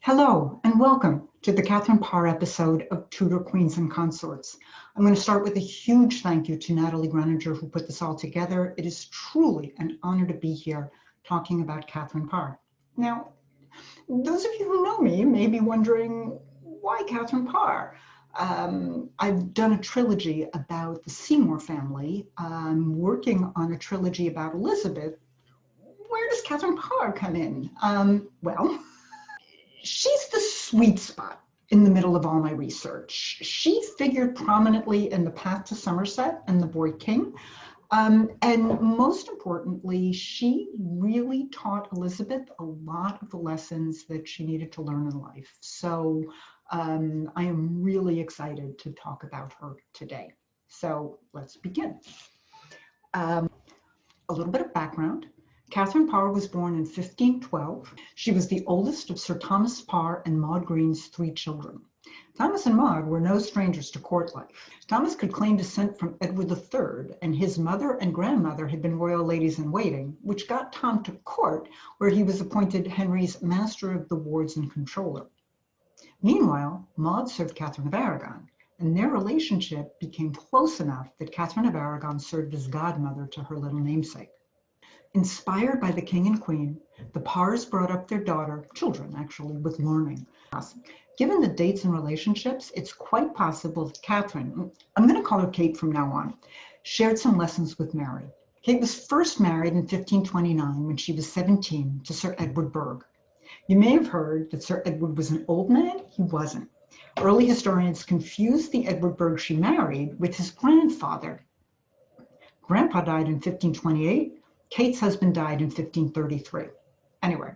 Hello and welcome to the Katherine Parr episode of Tudor Queens and Consorts. I'm going to start with a huge thank you to Natalie Greninger who put this all together. It is truly an honor to be here talking about Katherine Parr. Now, those of you who know me may be wondering, why Katherine Parr? I've done a trilogy about the Seymour family. I'm working on a trilogy about Elizabeth. Where does Katherine Parr come in? She's the sweet spot in the middle of all my research. She figured prominently in The Path to Somerset and The Boy King. And most importantly, she really taught Elizabeth a lot of the lessons that she needed to learn in life. So I am really excited to talk about her today. So let's begin. A little bit of background. Katherine Parr was born in 1512. She was the oldest of Sir Thomas Parr and Maud Green's 3 children. Thomas and Maud were no strangers to court life. Thomas could claim descent from Edward III, and his mother and grandmother had been royal ladies-in-waiting, which got Tom to court, where he was appointed Henry's Master of the Wards and Controller. Meanwhile, Maud served Catherine of Aragon, and their relationship became close enough that Catherine of Aragon served as godmother to her little namesake. Inspired by the king and queen, the Parrs brought up their children actually, with learning. Given the dates and relationships, it's quite possible that Katherine, I'm going to call her Kate from now on, shared some lessons with Mary. Kate was first married in 1529 when she was 17 to Sir Edward Burgh. You may have heard that Sir Edward was an old man. He wasn't. Early historians confused the Edward Burgh she married with his grandfather. Grandpa died in 1528. Kate's husband died in 1533. Anyway,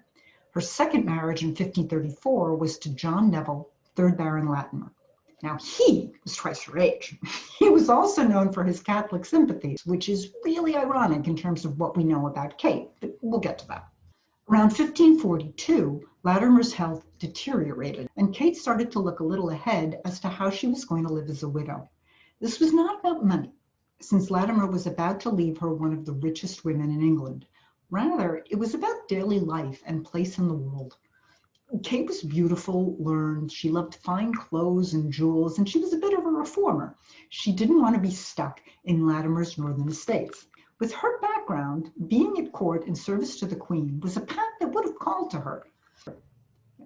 her second marriage in 1534 was to John Neville, 3rd Baron Latimer. Now, he was twice her age. He was also known for his Catholic sympathies, which is really ironic in terms of what we know about Kate, but we'll get to that. Around 1542, Latimer's health deteriorated, and Kate started to look a little ahead as to how she was going to live as a widow. This was not about money, since Latimer was about to leave her one of the richest women in England. Rather, it was about daily life and place in the world. Kate was beautiful, learned, she loved fine clothes and jewels, and she was a bit of a reformer. She didn't want to be stuck in Latimer's northern estates. With her background, being at court in service to the Queen was a path that would have called to her.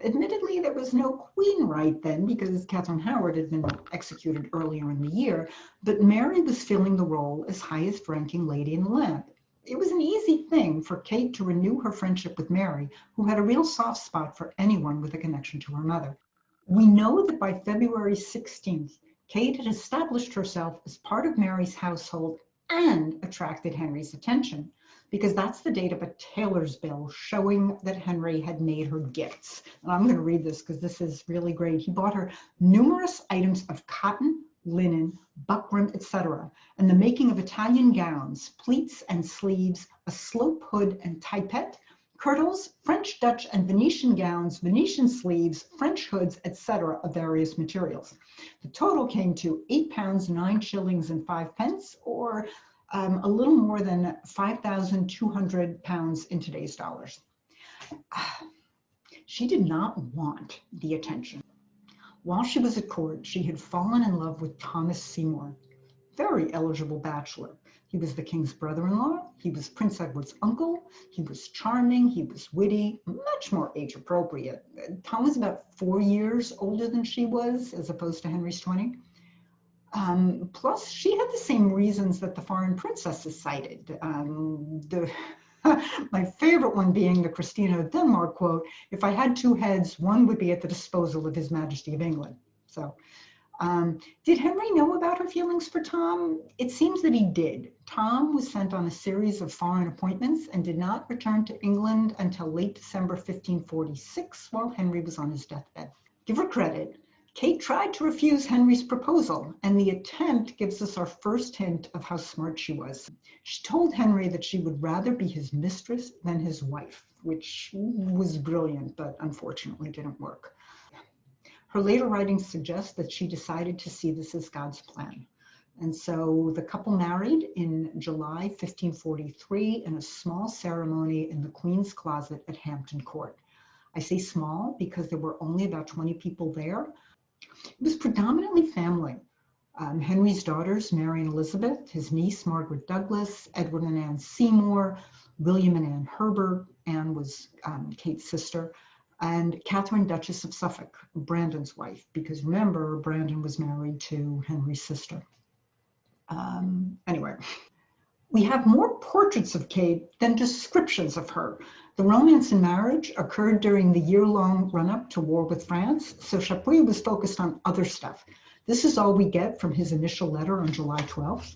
Admittedly, there was no queen right then because Catherine Howard had been executed earlier in the year, but Mary was filling the role as highest ranking lady in the land. It was an easy thing for Kate to renew her friendship with Mary, who had a real soft spot for anyone with a connection to her mother. We know that by February 16th, Kate had established herself as part of Mary's household and attracted Henry's attention, because that's the date of a tailor's bill showing that Henry had made her gifts. And I'm going to read this because this is really great. He bought her numerous items of cotton, linen, buckram, etc., and the making of Italian gowns, pleats and sleeves, a slope hood and tippet, kirtles, French, Dutch, and Venetian gowns, Venetian sleeves, French hoods, etc., of various materials. The total came to £8, 9 shillings and 5 pence, or a little more than £5,200 in today's dollars. She did not want the attention. While she was at court, she had fallen in love with Thomasseymour, very eligible bachelor. He was the king's brother-in-law. He was Prince Edward's uncle. He was charming. He was witty, much more age appropriate. Tom was about 4 years older than she was, as opposed to Henry's 20. Plus, she had the same reasons that the foreign princesses cited. My favorite one being the Christina of Denmark quote, "If I had 2 heads, one would be at the disposal of His Majesty of England." So, did Henry know about her feelings for Tom? It seems that he did. Tom was sent on a series of foreign appointments and did not return to England until late December 1546, while Henry was on his deathbed. Give her credit. Kate tried to refuse Henry's proposal, and the attempt gives us our first hint of how smart she was. She told Henry that she would rather be his mistress than his wife, which was brilliant, but unfortunately didn't work. Her later writings suggest that she decided to see this as God's plan. And so the couple married in July 1543 in a small ceremony in the Queen's Closet at Hampton Court. I say small because there were only about 20 people there. It was predominantly family. Henry's daughters, Mary and Elizabeth, his niece, Margaret Douglas, Edward and Anne Seymour, William and Anne Herbert. Anne was Kate's sister, and Katherine, Duchess of Suffolk, Brandon's wife, because remember, Brandon was married to Henry's sister. Anyway, we have more portraits of Kate than descriptions of her. The romance and marriage occurred during the year-long run-up to war with France, so Chapuis was focused on other stuff. This is all we get from his initial letter on July 12th.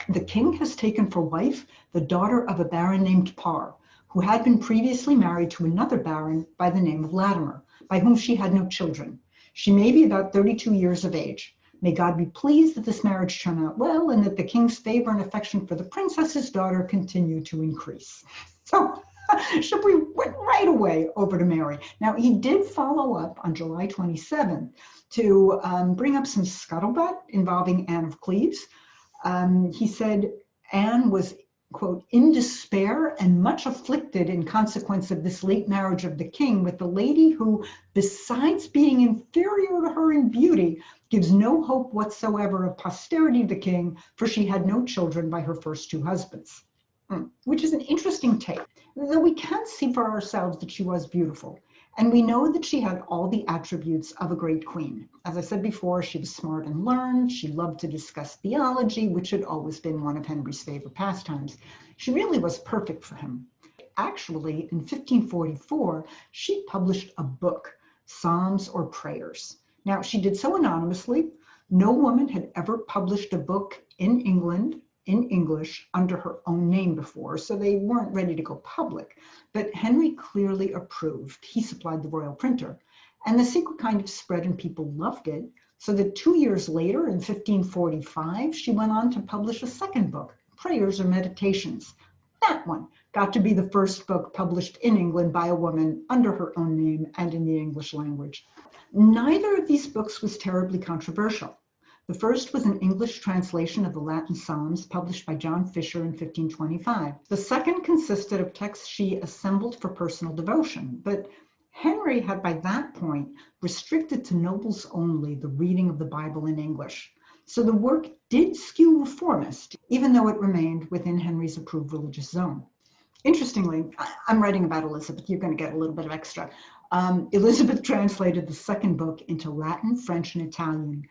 The king has taken for wife the daughter of a baron named Parr, who had been previously married to another baron by the name of Latimer, by whom she had no children. She may be about 32 years of age. May God be pleased that this marriage turn out well and that the king's favor and affection for the princess's daughter continue to increase. So Chapuis went right away over to Mary. Now, he did follow up on July 27th to bring up some scuttlebutt involving Anne of Cleves. He said Anne was, quote, in despair and much afflicted in consequence of this late marriage of the king with the lady who, besides being inferior to her in beauty, gives no hope whatsoever of posterity to the king, for she had no children by her first two husbands. Which is an interesting take, though we can see for ourselves that she was beautiful. And we know that she had all the attributes of a great queen. As I said before, she was smart and learned. She loved to discuss theology, which had always been one of Henry's favorite pastimes. She really was perfect for him. Actually, in 1544, she published a book, Psalms or Prayers. Now, she did so anonymously. No woman had ever published a book in England in English under her own name before, so they weren't ready to go public. But Henry clearly approved. He supplied the royal printer. And the secret kind of spread and people loved it, so that 2 years later, in 1545, she went on to publish a second book, Prayers or Meditations. That one got to be the first book published in England by a woman under her own name and in the English language. Neither of these books was terribly controversial. The first was an English translation of the Latin Psalms published by John Fisher in 1525. The second consisted of texts she assembled for personal devotion, but Henry had by that point restricted to nobles only the reading of the Bible in English. So the work did skew reformist, even though it remained within Henry's approved religious zone. Interestingly, I'm writing about Elizabeth. You're going to get a little bit of extra. Elizabeth translated the second book into Latin, French, and Italian,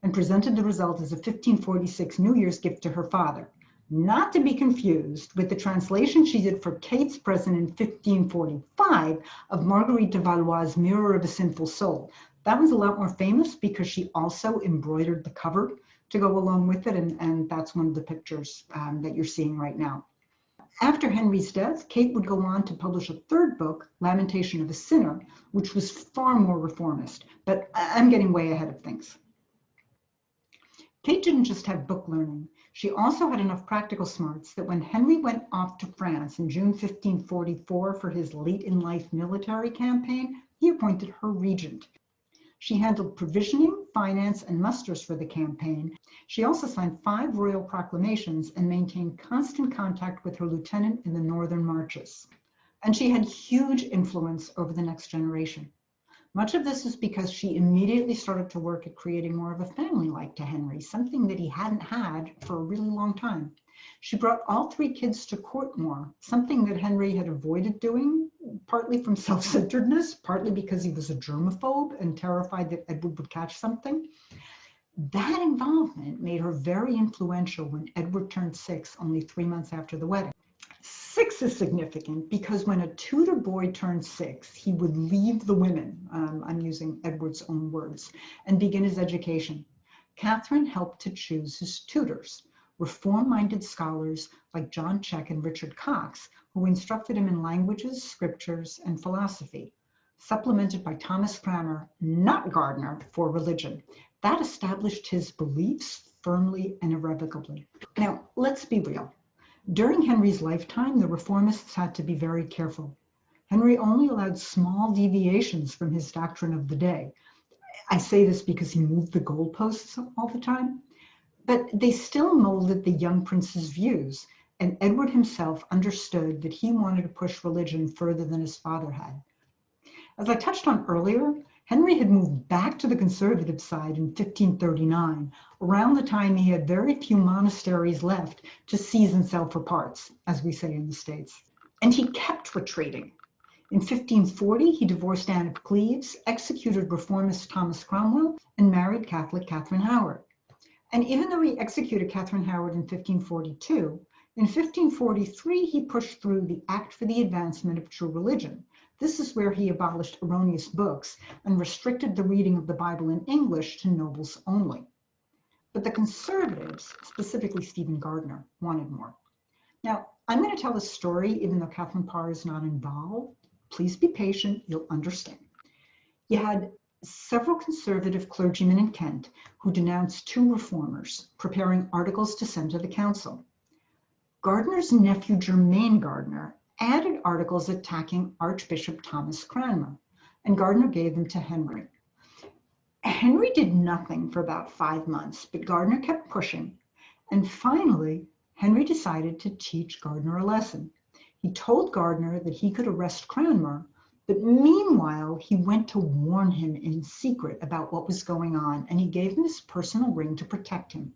and presented the result as a 1546 New Year's gift to her father. Not to be confused with the translation she did for Kate's present in 1545 of Marguerite de Valois' Mirror of a Sinful Soul. That was a lot more famous because she also embroidered the cover to go along with it, and that's one of the pictures that you're seeing right now. After Henry's death, Kate would go on to publish a third book, Lamentation of a Sinner, which was far more reformist, but I'm getting way ahead of things. Kate didn't just have book learning. She also had enough practical smarts that when Henry went off to France in June 1544 for his late-in-life military campaign, he appointed her regent. She handled provisioning, finance, and musters for the campaign. She also signed 5 royal proclamations and maintained constant contact with her lieutenant in the northern marches. And she had huge influence over the next generation. Much of this is because she immediately started to work at creating more of a family-like to Henry, something that he hadn't had for a really long time. She brought all 3 kids to court more, something that Henry had avoided doing, partly from self-centeredness, partly because he was a germaphobe and terrified that Edward would catch something. That involvement made her very influential when Edward turned 6, only 3 months after the wedding. 6 is significant because when a Tudor boy turned 6, he would leave the women, I'm using Edward's own words, and begin his education. Katherine helped to choose his tutors, reform-minded scholars like John Check and Richard Cox, who instructed him in languages, scriptures, and philosophy, supplemented by Thomas Cranmer, not Gardner, for religion. That established his beliefs firmly and irrevocably. Now, let's be real. During Henry's lifetime, the reformists had to be very careful. Henry only allowed small deviations from his doctrine of the day. I say this because he moved the goalposts all the time, but they still molded the young prince's views, and Edward himself understood that he wanted to push religion further than his father had. As I touched on earlier, Henry had moved back to the conservative side in 1539, around the time he had very few monasteries left to seize and sell for parts, as we say in the States. And he kept retreating. In 1540, he divorced Anne of Cleves, executed reformist Thomas Cromwell, and married Catholic Catherine Howard. And even though he executed Catherine Howard in 1542, in 1543, he pushed through the Act for the Advancement of True Religion. This is where he abolished erroneous books and restricted the reading of the Bible in English to nobles only. But the conservatives, specifically Stephen Gardner, wanted more. Now, I'm going to tell a story, even though Catherine Parr is not involved. Please be patient, you'll understand. You had several conservative clergymen in Kent who denounced two reformers, preparing articles to send to the council. Gardner's nephew, Germain Gardner, added articles attacking Archbishop Thomas Cranmer, and Gardner gave them to Henry. Henry did nothing for about 5 months, but Gardner kept pushing, and finally, Henry decided to teach Gardner a lesson. He told Gardner that he could arrest Cranmer, but meanwhile, he went to warn him in secret about what was going on, and he gave him his personal ring to protect him.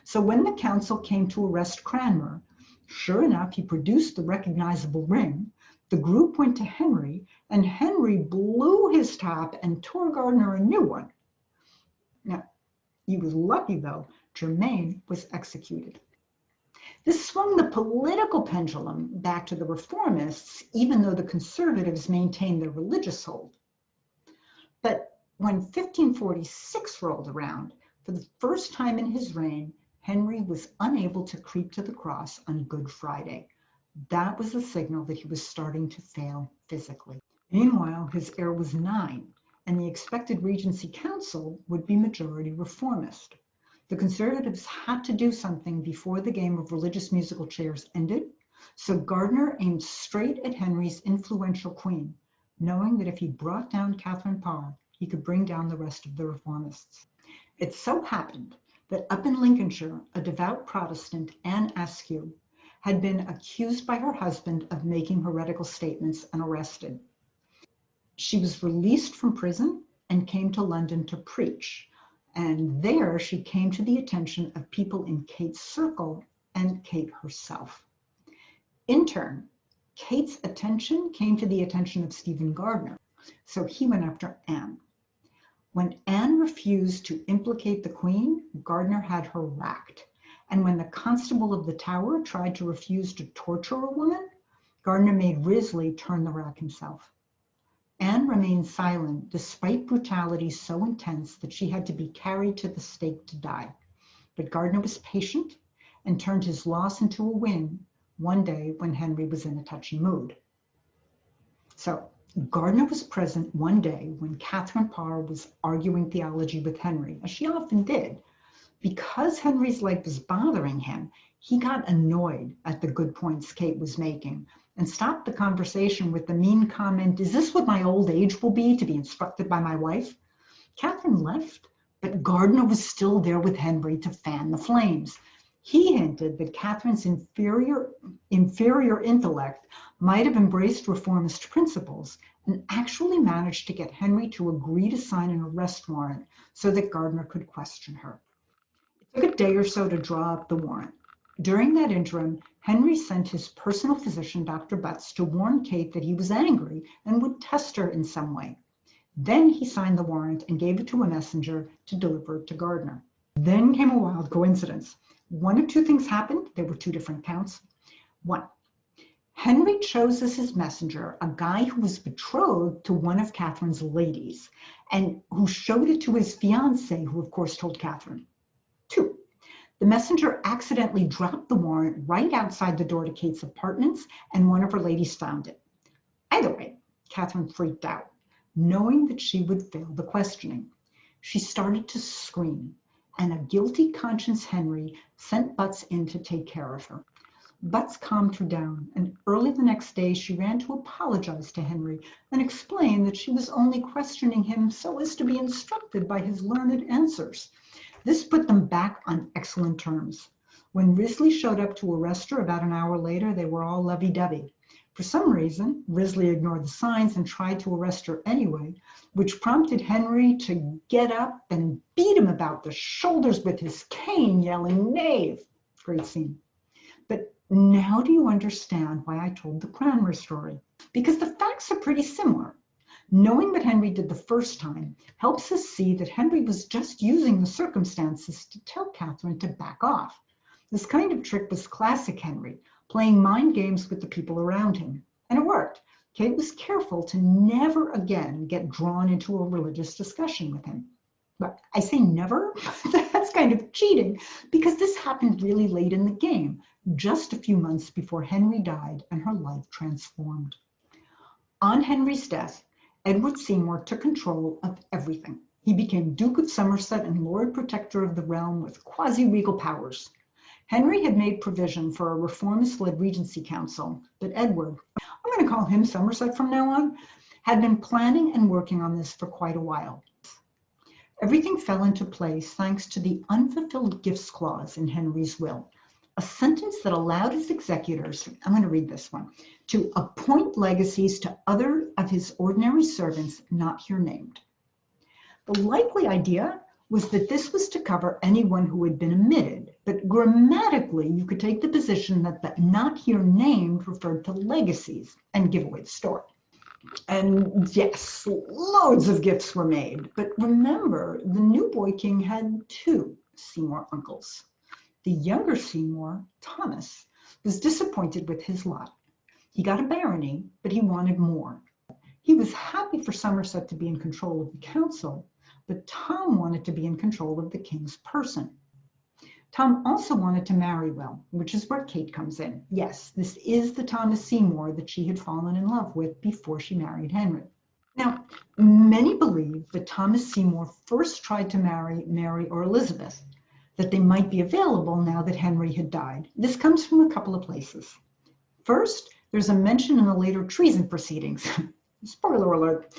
So when the council came to arrest Cranmer, sure enough, he produced the recognizable ring. The group went to Henry, and Henry blew his top and tore Gardner a new one. Now, he was lucky, though. Germain was executed. This swung the political pendulum back to the reformists, even though the conservatives maintained their religious hold. But when 1546 rolled around, for the first time in his reign, Henry was unable to creep to the cross on Good Friday. That was a signal that he was starting to fail physically. Meanwhile, his heir was 9, and the expected Regency Council would be majority reformist. The conservatives had to do something before the game of religious musical chairs ended, so Gardner aimed straight at Henry's influential queen, knowing that if he brought down Catherine Parr, he could bring down the rest of the reformists. It so happened that up in Lincolnshire, a devout Protestant, Anne Ascu, had been accused by her husband of making heretical statements and arrested. She was released from prison and came to London to preach. And there she came to the attention of people in Kate's circle and Kate herself. In turn, Kate's attention came to the attention of Stephen Gardner, so he went after Anne. When Anne refused to implicate the Queen, Gardner had her racked. And when the Constable of the Tower tried to refuse to torture a woman, Gardner made Risley turn the rack himself. Anne remained silent despite brutality so intense that she had to be carried to the stake to die. But Gardner was patient and turned his loss into a win one day when Henry was in a touchy mood. So Gardner was present one day when Catherine Parr was arguing theology with Henry, as she often did. Because Henry's leg was bothering him, he got annoyed at the good points Kate was making and stopped the conversation with the mean comment, "Is this what my old age will be, to be instructed by my wife?" Catherine left, but Gardner was still there with Henry to fan the flames. He hinted that Catherine's inferior intellect might have embraced reformist principles and actually managed to get Henry to agree to sign an arrest warrant so that Gardner could question her. It took a day or so to draw up the warrant. During that interim, Henry sent his personal physician, Dr. Butts, to warn Kate that he was angry and would test her in some way. Then he signed the warrant and gave it to a messenger to deliver it to Gardner. Then came a wild coincidence. One of two things happened. There were two different counts. One, Henry chose as his messenger a guy who was betrothed to one of Catherine's ladies and who showed it to his fiancée, who of course told Catherine. 2, the messenger accidentally dropped the warrant right outside the door to Kate's apartments, and one of her ladies found it. Either way, Catherine freaked out, knowing that she would fail the questioning. She started to scream, and a guilty conscience Henry sent Butts in to take care of her. Butts calmed her down, and early the next day she ran to apologize to Henry and explain that she was only questioning him so as to be instructed by his learned answers. This put them back on excellent terms. When Risley showed up to arrest her about an hour later, they were all lovey-dovey. For some reason, Risley ignored the signs and tried to arrest her anyway, which prompted Henry to get up and beat him about the shoulders with his cane, yelling, "Knave!" Great scene. But now do you understand why I told the Cranmer story? Because the facts are pretty similar. Knowing what Henry did the first time helps us see that Henry was just using the circumstances to tell Catherine to back off. This kind of trick was classic Henry, playing mind games with the people around him. And it worked. Kate was careful to never again get drawn into a religious discussion with him. But I say never, that's kind of cheating, because this happened really late in the game, just a few months before Henry died and her life transformed. On Henry's death, Edward Seymour took control of everything. He became Duke of Somerset and Lord Protector of the realm with quasi-regal powers. Henry had made provision for a reformist-led regency council, but Edward, I'm going to call him Somerset from now on, had been planning and working on this for quite a while. Everything fell into place thanks to the unfulfilled gifts clause in Henry's will, a sentence that allowed his executors, I'm going to read this one, to appoint legacies to other of his ordinary servants not here named. The likely idea was that this was to cover anyone who had been omitted, but grammatically you could take the position that the not here named referred to legacies and give away the story. And yes, loads of gifts were made, but remember, the new boy king had two Seymour uncles. The younger Seymour, Thomas, was disappointed with his lot. He got a barony, but he wanted more. He was happy for Somerset to be in control of the council, but Tom wanted to be in control of the king's person. Tom also wanted to marry well, which is where Kate comes in. Yes, this is the Thomasseymour that she had fallen in love with before she married Henry. Now, many believe that Thomasseymour first tried to marry Mary or Elizabeth, that they might be available now that Henry had died. This comes from a couple of places. First, there's a mention in the later treason proceedings. Spoiler alert.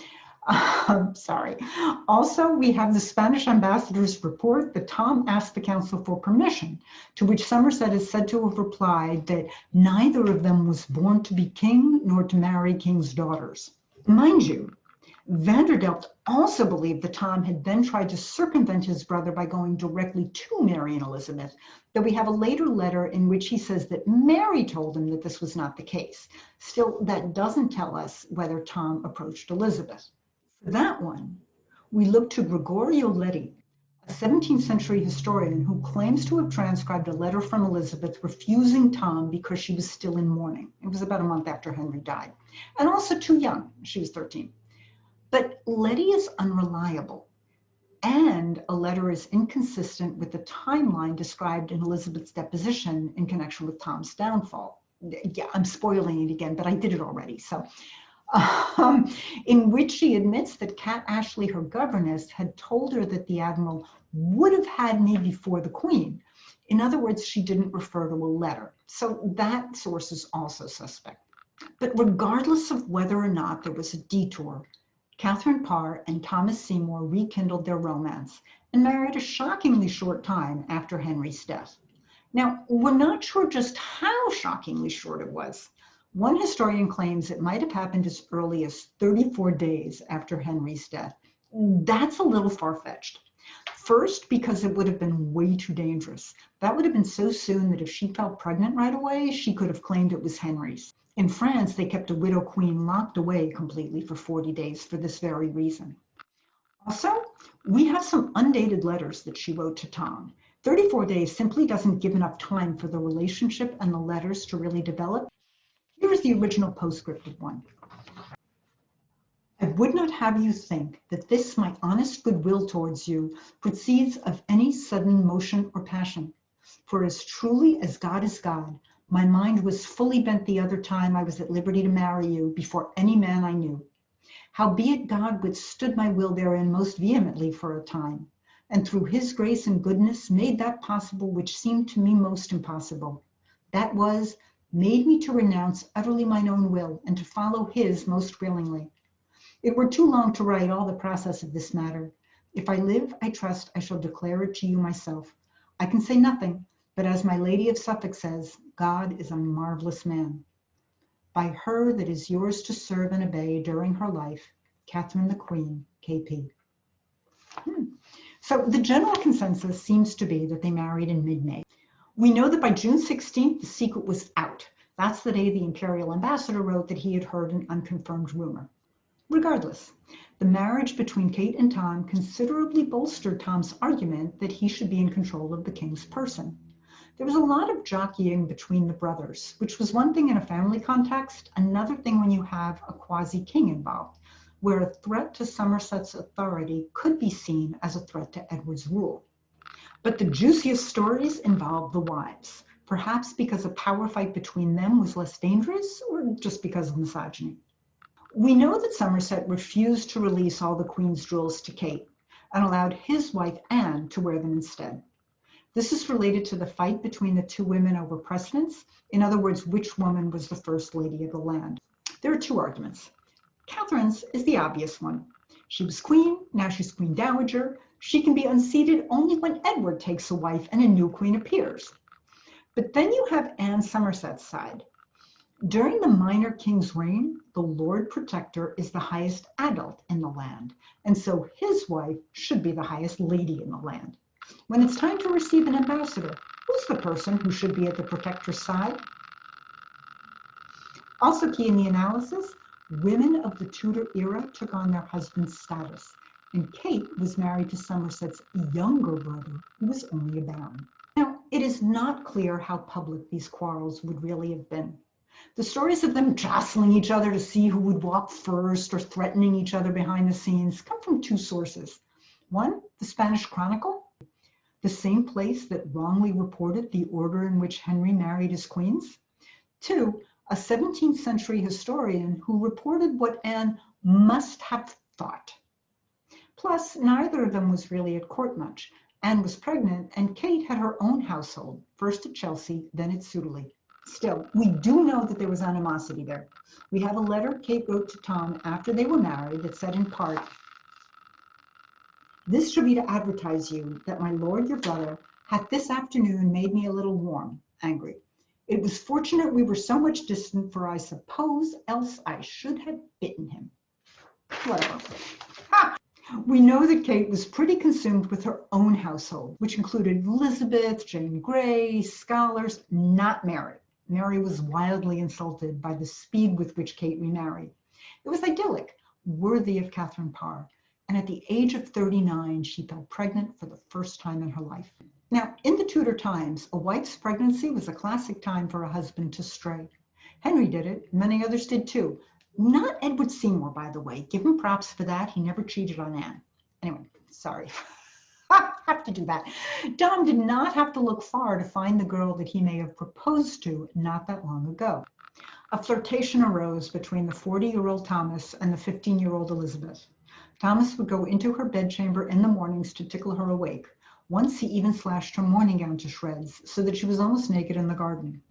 Sorry. Also, we have the Spanish ambassador's report that Tom asked the council for permission, to which Somerset is said to have replied that neither of them was born to be king nor to marry king's daughters. Mind you, Vanderbilt also believed that Tom had then tried to circumvent his brother by going directly to Mary and Elizabeth, though we have a later letter in which he says that Mary told him that this was not the case. Still, that doesn't tell us whether Tom approached Elizabeth. For that one, we look to Gregorio Leti, a 17th century historian who claims to have transcribed a letter from Elizabeth refusing Tom because she was still in mourning. It was about a month after Henry died, and also too young. She was 13. But Leti is unreliable, and a letter is inconsistent with the timeline described in Elizabeth's deposition in connection with Tom's downfall. Yeah, I'm spoiling it again, but I did it already. So, in which she admits that Cat Ashley, her governess, had told her that the admiral would have had me before the queen. In other words, she didn't refer to a letter. So that source is also suspect. But regardless of whether or not there was a detour, Catherine Parr and Thomasseymour rekindled their romance and married a shockingly short time after Henry's death. Now, we're not sure just how shockingly short it was. One historian claims it might have happened as early as 34 days after Henry's death. That's a little far-fetched. First, because it would have been way too dangerous. That would have been so soon that if she fell pregnant right away, she could have claimed it was Henry's. In France, they kept a widow queen locked away completely for 40 days for this very reason. Also, we have some undated letters that she wrote to Tom. 34 days simply doesn't give enough time for the relationship and the letters to really develop. Here is the original postscripted one. I would not have you think that this my honest goodwill towards you proceeds of any sudden motion or passion. For as truly as God is God, my mind was fully bent the other time I was at liberty to marry you before any man I knew. Howbeit God withstood my will therein most vehemently for a time, and through his grace and goodness made that possible which seemed to me most impossible. That was, made me to renounce utterly mine own will and to follow his most willingly. It were too long to write all the process of this matter. If I live, I trust I shall declare it to you myself. I can say nothing, But as my Lady of Suffolk says, God is a marvelous man. By her that is yours to serve and obey during her life, Katherine the Queen, KP. So the general consensus seems to be that they married in mid-May. We know that by June 16th, the secret was out. That's the day the imperial ambassador wrote that he had heard an unconfirmed rumor. Regardless, the marriage between Kate and Tom considerably bolstered Tom's argument that he should be in control of the king's person. There was a lot of jockeying between the brothers, which was one thing in a family context, another thing when you have a quasi-king involved, where a threat to Somerset's authority could be seen as a threat to Edward's rule. But the juiciest stories involved the wives, perhaps because a power fight between them was less dangerous, or just because of misogyny. We know that Somerset refused to release all the Queen's jewels to Kate and allowed his wife Anne to wear them instead. This is related to the fight between the two women over precedence, in other words, which woman was the first lady of the land. There are two arguments. Katherine's is the obvious one. She was queen, now she's queen dowager. She can be unseated only when Edward takes a wife and a new queen appears. But then you have Anne Somerset's side. During the minor king's reign, the Lord Protector is the highest adult in the land, and so his wife should be the highest lady in the land. When it's time to receive an ambassador, who's the person who should be at the Protector's side? Also key in the analysis, women of the Tudor era took on their husband's status, and Kate was married to Somerset's younger brother, who was only a baron. Now, it is not clear how public these quarrels would really have been. The stories of them jostling each other to see who would walk first or threatening each other behind the scenes come from two sources. One, the Spanish Chronicle, the same place that wrongly reported the order in which Henry married his queens. Two, a 17th century historian who reported what Anne must have thought. Plus, neither of them was really at court much. Anne was pregnant, and Kate had her own household, first at Chelsea, then at Sudeley. Still, we do know that there was animosity there. We have a letter Kate wrote to Tom after they were married that said in part, "This shall be to advertise you that my lord your brother hath this afternoon made me a little warm, angry. It was fortunate we were so much distant, for I suppose else I should have bitten him." Whatever. We know that Kate was pretty consumed with her own household, which included Elizabeth, Jane Grey, scholars, not Mary. Mary was wildly insulted by the speed with which Kate remarried. It was idyllic, worthy of Catherine Parr, and at the age of 39, she fell pregnant for the first time in her life. Now, in the Tudor times, a wife's pregnancy was a classic time for a husband to stray. Henry did it, many others did too. Not Edward Seymour, by the way. Give him props for that. He never cheated on Anne. Anyway, sorry. I have to do that. Tom did not have to look far to find the girl that he may have proposed to not that long ago. A flirtation arose between the 40-year-old Thomas and the 15-year-old Elizabeth. Thomas would go into her bedchamber in the mornings to tickle her awake. Once he even slashed her morning gown to shreds so that she was almost naked in the garden.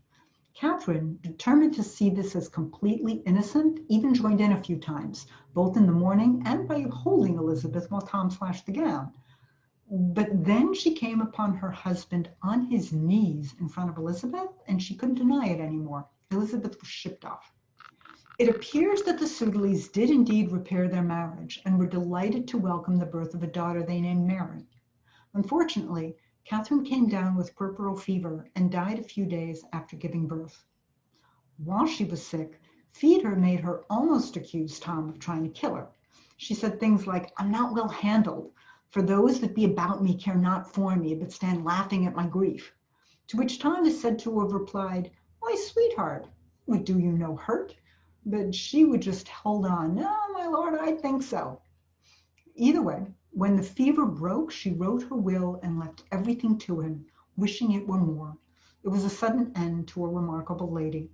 Katherine, determined to see this as completely innocent, even joined in a few times, both in the morning and by holding Elizabeth while Tom slashed the gown. But then she came upon her husband on his knees in front of Elizabeth, and she couldn't deny it anymore. Elizabeth was shipped off. It appears that the Sudeleys did indeed repair their marriage and were delighted to welcome the birth of a daughter they named Mary. Unfortunately, Katherine came down with puerperal fever and died a few days after giving birth. While she was sick, fever made her almost accuse Tom of trying to kill her. She said things like, "I'm not well handled. For those that be about me care not for me, but stand laughing at my grief." To which Tom is said to have replied, "Why, sweetheart, would do you no hurt?" But she would just hold on, "No, my lord, I think so." Either way, when the fever broke, she wrote her will and left everything to him, wishing it were more. It was a sudden end to a remarkable lady.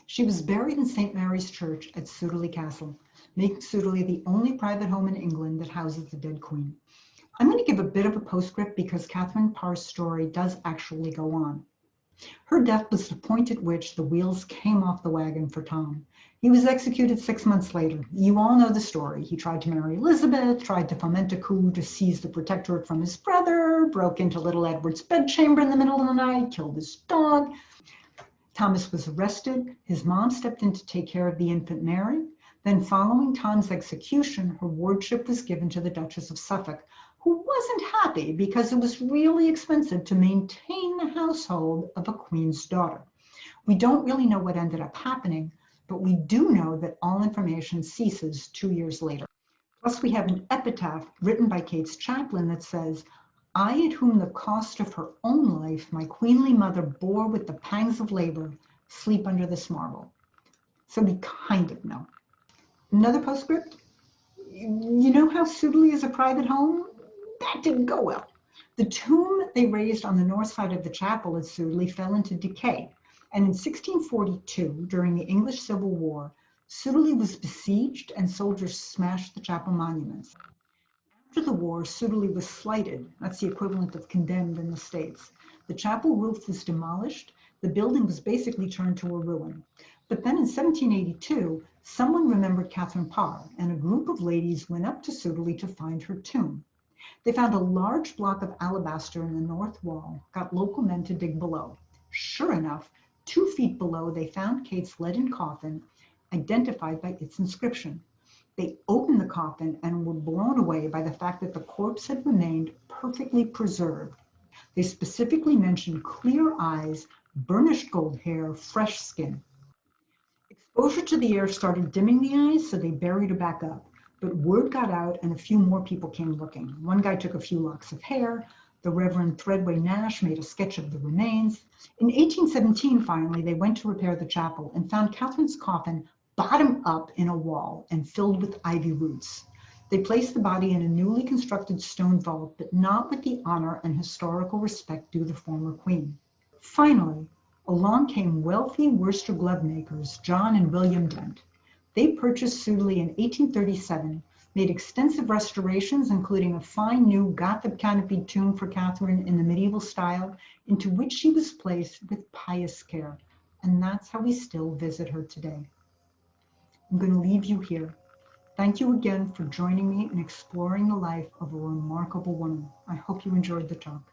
She was buried in St. Mary's Church at Sudeley Castle, making Sudeley the only private home in England that houses the dead queen. I'm going to give a bit of a postscript because Catherine Parr's story does actually go on. Her death was the point at which the wheels came off the wagon for Tom. He was executed 6 months later. You all know the story. He tried to marry Elizabeth, tried to foment a coup to seize the protectorate from his brother, murder, broke into little Edward's bedchamber in the middle of the night, killed his dog. Thomas was arrested. His mom stepped in to take care of the infant Mary. Then following Tom's execution, her wardship was given to the Duchess of Suffolk, who wasn't happy because it was really expensive to maintain the household of a queen's daughter. We don't really know what ended up happening, but we do know that all information ceases 2 years later. Plus, we have an epitaph written by Kate's chaplain that says, "I at whom the cost of her own life my queenly mother bore with the pangs of labor, sleep under this marble." So we kind of know. Another postscript, you know how Sudeley is a private home? That didn't go well. The tomb they raised on the north side of the chapel at Sudeley fell into decay, and in 1642, during the English Civil War, Sudeley was besieged and soldiers smashed the chapel monuments. After the war, Sudeley was slighted. That's the equivalent of condemned in the States. The chapel roof was demolished. The building was basically turned to a ruin. But then in 1782, someone remembered Katherine Parr, and a group of ladies went up to Sudeley to find her tomb. They found a large block of alabaster in the north wall, got local men to dig below. Sure enough, 2 feet below, they found Kate's leaden coffin, identified by its inscription. They opened the coffin and were blown away by the fact that the corpse had remained perfectly preserved. They specifically mentioned clear eyes, burnished gold hair, fresh skin. Exposure to the air started dimming the eyes, so they buried her back up. But word got out and a few more people came looking. One guy took a few locks of hair. The Reverend Threadway Nash made a sketch of the remains. In 1817, finally, they went to repair the chapel and found Katherine's coffin bottom up in a wall and filled with ivy roots. They placed the body in a newly constructed stone vault, but not with the honor and historical respect due the former queen. Finally, along came wealthy Worcester glove makers, John and William Dent. They purchased Sudeley in 1837, made extensive restorations, including a fine new Gothic canopied tomb for Katherine in the medieval style, into which she was placed with pious care. And that's how we still visit her today. I'm going to leave you here. Thank you again for joining me in exploring the life of a remarkable woman. I hope you enjoyed the talk.